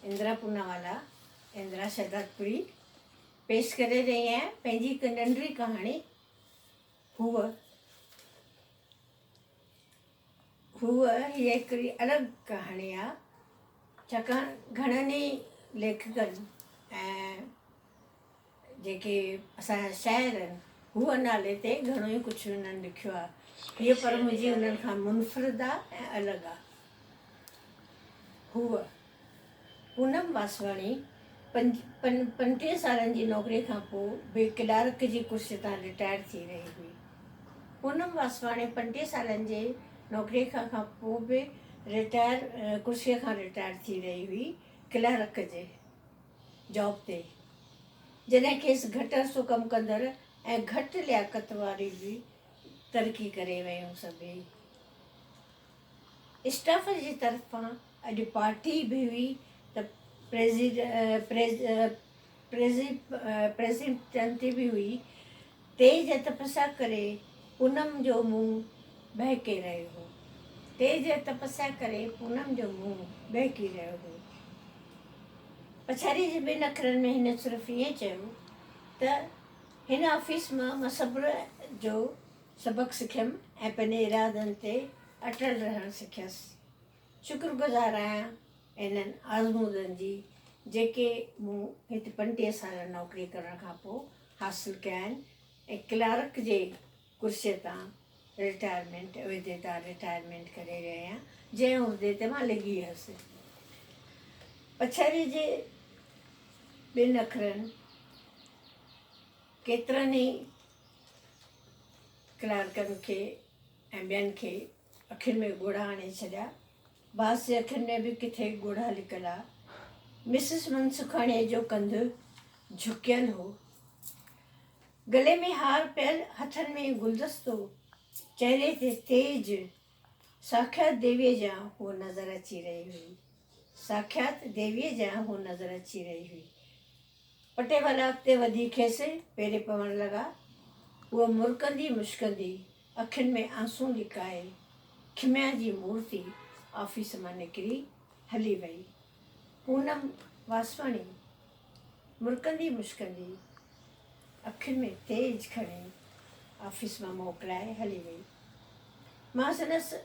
इंदिरा पूनावाला, इंदिरा शहदादपुरी पेश करे रही आहियां पंहिंजी हिकु नंढड़ी कहाणी। हूअ हीअ हिकिड़ी अलॻि कहाणी आहे, छाकाणि घणनि ई लेखकनि ऐं जेके असांजा शाइर आहिनि हूअ नाले ते घणो ई कुझु हुननि लिखियो आहे। हीअ पर मुंहिंजी हुननि खां मुनफ़रिद आहे ऐं अलॻि आहे। हूअ पूनम वासवाणी 35 सालनि जी नौकरीअ खां पोइ बि क्लार्क जी कुर्सीअ तां रिटायर थी रही हुई। पूनम वासवाणी 35 सालनि जे नौकरीअ खां पोइ बि कुर्सीअ खां रिटायर थी रही हुई क्लार्क जे जॉब ते, जॾहिं खेसि घटि अरिसो कमु कंदड़ ऐं घटि लियाकत वारी बि तरक़ी करे वियूं सभई। स्टाफ जी तरफ़ां अॼु पार्टी बि हुई त प्रेज़िडेंट बि हुई। तेज तपस्या करे पूनम जो मुंहुं बहके रहियो हो। पछाड़ीअ जे ॿिनि अखरनि में हिन सिर्फ़ु ईअं चयो त हिन ऑफिस मां सब्र जो सबक़ु सिखियमि ऐं पंहिंजे इरादनि ते अटल रहणु सिखियसि। शुक्रगुज़ार आहियां इन्हनि आज़मूदनि जी जेके मूं हिते 35 साल नौकरी करण खां पोइ हासिलु कया आहिनि ऐं क्लार्क जे कुर्सीअ तां रिटायरमेंट करे रही आहियां, जंहिं उहिदे ते मां लॻी हुअसि। पछाड़ीअ जे ॿिनि अखरनि केतिरनि ई क्लार्कनि खे ऐं ॿियनि खे अखियुनि में ॻोढ़ा हणी छॾिया। बास जे अखियुनि में बि किथे ॻोढ़ा लिकल आहे। मिसिस मनसुखाणीअ जो कंधु झुकियल हो, गले में हार पियल, हथनि में गुलदस्तो, चहिरे ते तेज साक्षात देवीअ जा हू नज़र अची रही हुई। पटेवाला अॻिते वधी खेसि पेरे पवणु लॻा। उहा मुरकंदी मुश्कंदी अखियुनि में आंसू लिकाए खिमिया जी मूर्ति ऑफिस मां निकिरी हली वई। पूनम वासवाणी मुरकंदी मुश्कंदी अखियुनि में तेज खणी ऑफिस मां मोकिलाए हली वई। मां संदसि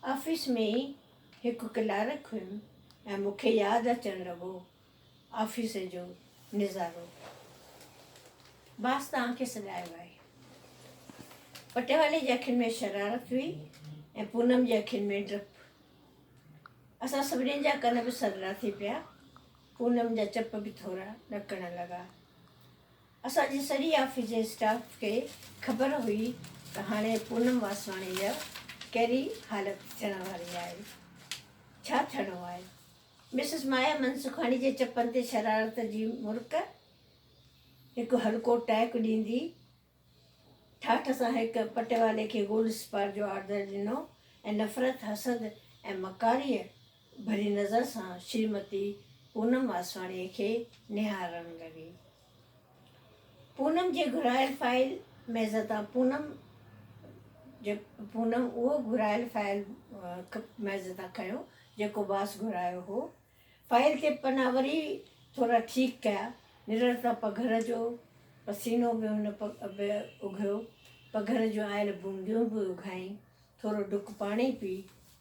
ऑफिस में ई हिकु क्लार्क हुयुमि ऐं मूंखे यादि अचणु लॻो ऑफिस जो निज़ारो। बास तव्हांखे सॾायो आहे। पटेवाले जे अखियुनि में शरारत हुई ऐं पूनम जे अखियुनि में डपु। असां सभिनीनि जा कन बि सरला थी पिया। पूनम जा चप बि थोरा ॾकण लॻा। असांजी सॼी ऑफिस जे स्टाफ खे ख़बर हुई त हाणे पूनम वासवाणी जा कहिड़ी हालति थियण वारी आहे, छा थियणो आहे। मिसिस माया मनसुखाणी जे चपनि ते शरारत जी मुर्क हिकु हल्को टहक ॾींदी ठाठ सां हिकु पटेवाले खे गोल्ड स्पार जो ऑर्डर ॾिनो ऐं नफ़रत, हसद ऐं मकारीअ भरी नज़र सां श्रीमती पूनम वासवाणीअ खे निहारणु लॻी। पूनम जे घुरायल फाइल मेज़ तां पूनम उहो घुरायल फाइल मेज़ तां खयो जेको बास घुरायो हो। फाइल ते पना वरी थोरा ठीकु कया। निरता पघर जो पसीनो बि हुन उघियो, पघर जूं आयल बूंदियूं बि उघाई, थोरो ढुक पाणी पी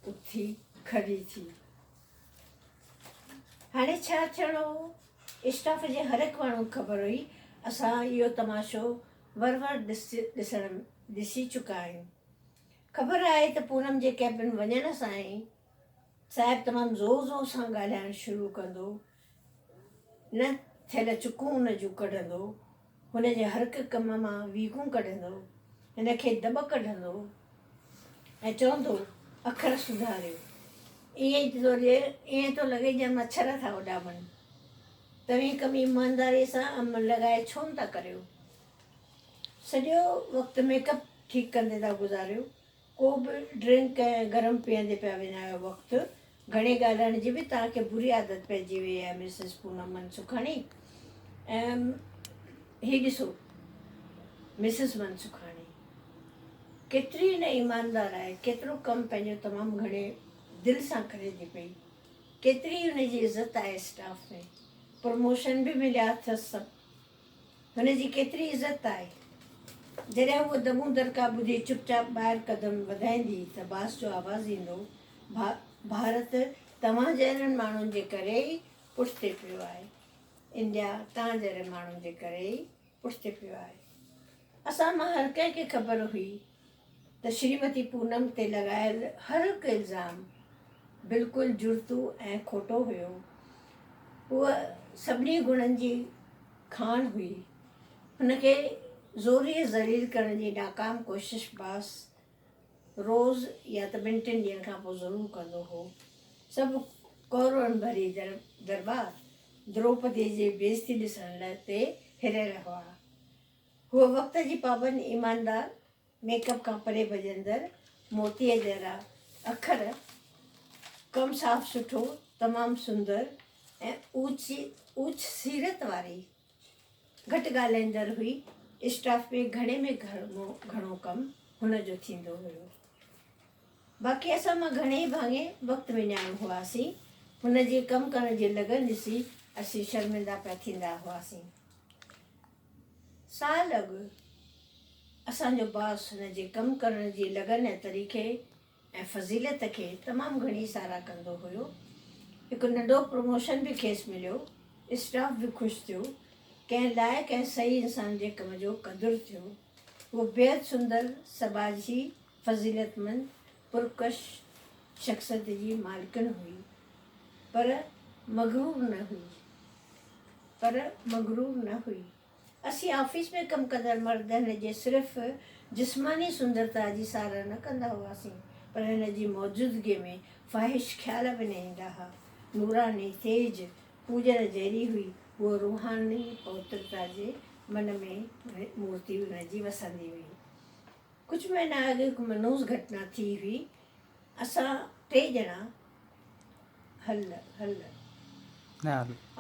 उथी खड़ी थी। हाणे छा थियणो हो, स्टाफ जे हर हिकु माण्हू ख़बर हुई। असां इहो तमाशो वर ॾिसी चुका आहियूं। ख़बर आहे त पूनम जे कैबिन वञण सां ई साहिबु तमामु ज़ोर सां ॻाल्हाइणु शुरू कंदो, न थियल चुकूं हुन जूं कढंदो, हुनजे हर हिकु कम मां वीकूं कढंदो, हिन खे दॿ कढंदो ऐं चवंदो अखर सुधारियो। ईअं थो लॻे ॼण मच्छर था उॾामनि। तव्हीं कम ईमानदारीअ सां अमल लॻाए छो था करियो। सॼो वक़्तु मेकअप ठीकु कंदे था गुज़ारियो। को बि ड्रिंक ऐं गरम पीअंदे पिया विञायो वक़्तु। घणे ॻाल्हाइण जी बि तव्हांखे बुरी आदत पइजी वई आहे मिसिस पूनम मनसुखाणी। हीअ ॾिसो मिसिस मनसुखाणी केतिरी न ईमानदार आहे, केतिरो कमु पंहिंजो तमामु घणे दिलि सां करे थी पई। केतिरी हुनजी इज़त आहे स्टाफ में, प्रमोशन बि मिलिया अथसि सभु। हुनजी केतिरी इज़त आहे। जॾहिं उहा दमूं दरका ॿुधी चुपचाप ॿाहिरि कदम वधाईंदी त बास जो आवाज़ु ईंदो, भारत तव्हां जहिड़नि माण्हुनि जे करे ई पुठिते पियो आहे। इंडिया तव्हां जहिड़े माण्हुनि जे करे ई पुठिते पियो आहे। असां मां हर कंहिंखे ख़बर हुई त श्रीमती पूनम ते लॻायल हर हिकु इल्ज़ाम बिल्कुलु जुर्तू ऐं खोटो हुयो। उहा सभिनी गुणनि जी खान हुई। हुनखे ज़ोरीअ ज़लील करण जी नाकाम कोशिश बास रोज़ या त 2-3 ॾींहंनि खां पोइ ज़रूरु कंदो हो। सभु कौरवनि भरी दरबार द्रौपदी जी बेइज़ती ॾिसण लाइ ते हिरियल हुआ। हूअ वक़्त जी पाबंद, ईमानदार, मेकअप खां परे भॼंदड़, मोतीअ जहिड़ा अखर, कमु साफ़ सुठो, तमामु सुंदर ऐं ऊच सीरत वारी, घटि ॻाल्हाईंदड़ हुई। स्टाफ में घणे में घणो कमु हुनजो थींदो हुयो। बाक़ी असां मां घणेई भाङे वक़्तु विञाइण हुआसीं। हुनजे कमु करण जी लगन ॾिसी असीं शर्मिंदा पिया थींदा हुआसीं। साल अॻु असांजो बास हुनजे कमु करण जी लगन ऐं तरीक़े ऐं फज़ीलत खे तमामु घणी साराह कंदो हुयो। हिकु नंढो प्रमोशन बि खेसि मिलियो। स्टाफ बि ख़ुशि थियो। कंहिं लाइक़ु ऐं सही इंसान जे कम जो क़दुरु थियो। उहो बेहदि सुंदर, सबाजी, फज़ीलतमंद, पुरकश शख़्सियत जी मालिकिन हुई, पर मग़रूर न हुई। असीं ऑफिस में कमु कंदड़ मर्द हिन जे सिर्फ़ु जिस्मानी सुंदरता जी साराह न कंदा हुआसीं, पर हिन जी मौजूदगीअ में फ़ाहिश ख़्याल बि न ईंदा हुआ। नूरानी, तेज, पूॼण जहिड़ी हुई उहा रूहानी पवित्रता जे मन में मूर्ति हुनजी वसंदी हुई। कुझु महीना अॻु हिकु मनोज़ घटना थी हुई। असां 3 ॼणा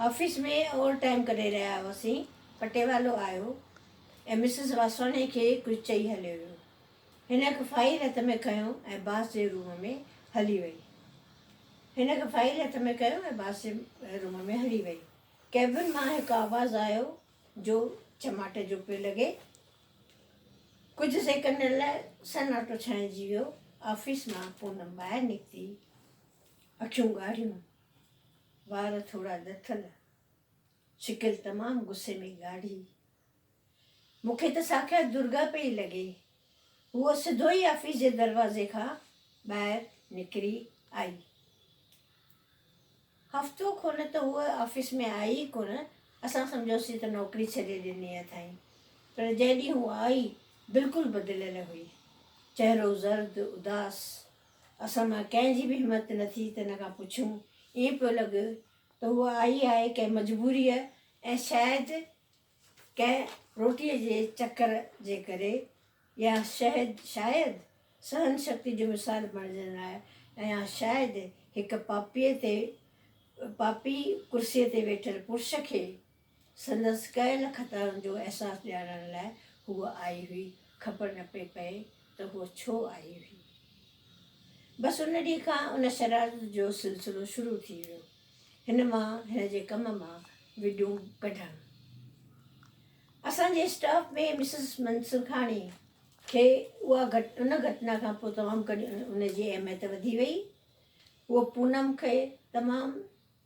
ऑफिस में ओवर टाइम करे रहिया हुआसीं। पटेवालो आयो ऐं मिसिस वासवाणी खे कुझु चई हलियो हुयो। हिन हिकु फाइल हथ में खयो ऐं बास जे रूम में हली वई। कैबिन मां हिकु आवाज़ु आयो जो चमाट जो पियो लॻे। कुझु सेकंड लाइ सन्नाटो छाइंजी वियो। ऑफिस मां पूनम ॿाहिरि निकिती, अखियूं ॻाढ़ियूं, वार थोरा दथल, शिकिल तमामु गुस्से में ॻाढ़ी। मूंखे त साक्षात दुर्गा पई लॻे। हूअ सिधो ई ऑफिस जे दरवाज़े खां ॿाहिरि निकिरी आई। हफ़्तो कोन त हूअ ऑफिस में आई ई कोन। असां सम्झोसीं त नौकिरी छॾे ॾिनी अथई। पर जंहिं ॾींहुं हूअ आई बिल्कुलु बदिलियल हुई। चहिरो ज़र्द, उदास। असां मां कंहिंजी बि हिमत न थी त हिन खां पुछूं। ईअं पियो लॻे त हूअ आई आहे कंहिं मजबूरीअ ऐं शायदि कंहिं रोटीअ जे चकर जे करे, या शायदि सहन शक्ति जो मिसाल बणजण लाइ, ऐं शायदि हिकु पापी कुर्सीअ ते वेठल पुरुष खे संदसि कयल ख़ताउनि जो अहसासु ॾियारण लाइ हूअ आई हुई। ख़बर न पई पए त हूअ छो आई हुई। बसि उन ॾींहं खां उन शरारत जो सिलसिलो शुरू थी वियो। हिन जे कम मां विडियूं कढणु। असांजे स्टाफ में मिसिस मनसुखाणी खे उन घटना खां पोइ तमामु उनजी अहमियत वधी वई। उहो पूनम खे तमामु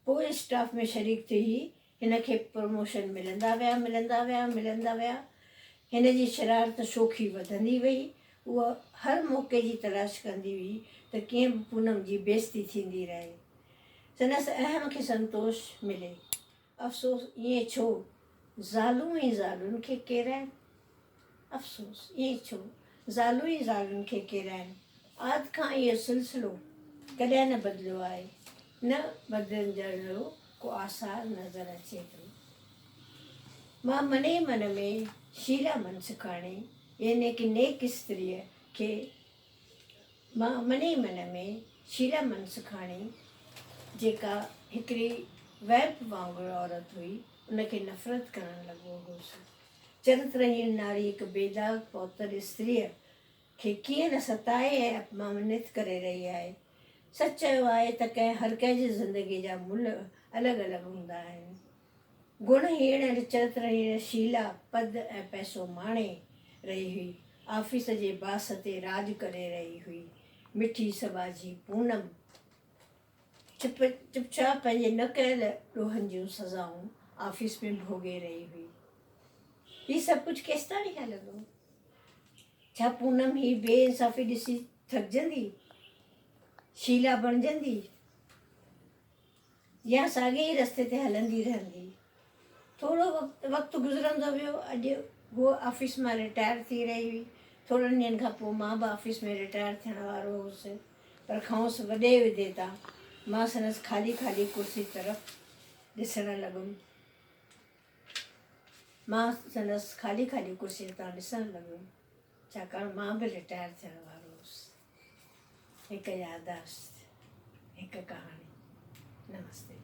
पोइ स्टाफ में शरीक थी हुई। हिन खे प्रमोशन मिलंदा विया। हिन जी शरारत शोखी वधंदी वई। उहा हर मौक़े जी तलाश कंदी हुई त कीअं बि पूनम जी बेइज़ती थींदी रहे, संदसि अहम खे संतोष मिले। अफ़सोस ईअं छो? ज़ालूं ई ज़ालुनि खे केराइनि। अफ़सोस ईअं छो? ज़ालूं ई ज़ालुनि खे केराइनि। आदि खां इहो सिलसिलो कॾहिं न बदिलियो आहे। न बदिलजण जो को आसार नज़र अचे थो। मां मने मन में शीला मनसुखाणी यानी कि नेक स्त्रीअ खे जेका हिकिड़ी वैप वांगुरु औरत हुई, उनखे नफ़रत करणु लॻो हुउसि। चरित्रहीन नारी हिकु बेदाग पौतर स्त्रीअ खे कीअं न सताए ऐं अपमानित करे रही आहे। सच चयो आहे त हर कंहिंजी ज़िंदगी जा मुल अलॻि अलॻि हूंदा आहिनि। गुणहीण चरित्रहीण शीला पद ऐं पैसो माणे रही हुई। ऑफिस जे बास ते राज करे रही हुई। मिठी सभा जी पूनम चुपचाप पंहिंजे न कयल ॾोहनि जूं सज़ाऊं ऑफिस में भोगे रही हुई। हीउ सभु कुझु केसि ताईं हलंदो? छा पूनम ही बेइंसाफ़ी ॾिसी थकिजंदी, शीला बणिजंदी, या साॻे ई रस्ते ते हलंदी रहंदी? थोरो वक़्तु गुज़रंदो वियो। अॼु उहो ऑफिस मां रिटायर थी रही हुई। थोरनि ॾींहंनि खां पोइ मां बि ऑफिस में रिटायर थियण वारो हुउसि। पर खयोंसि वॾे विधेता। मां संदसि ख़ाली ख़ाली कुर्सी तरफ़ ॾिसणु लॻमि। छाकाणि मां बि रिटायर थियण वारो हुउसि। हिकु याददाश्त, हिकु कहाणी। नमस्ते।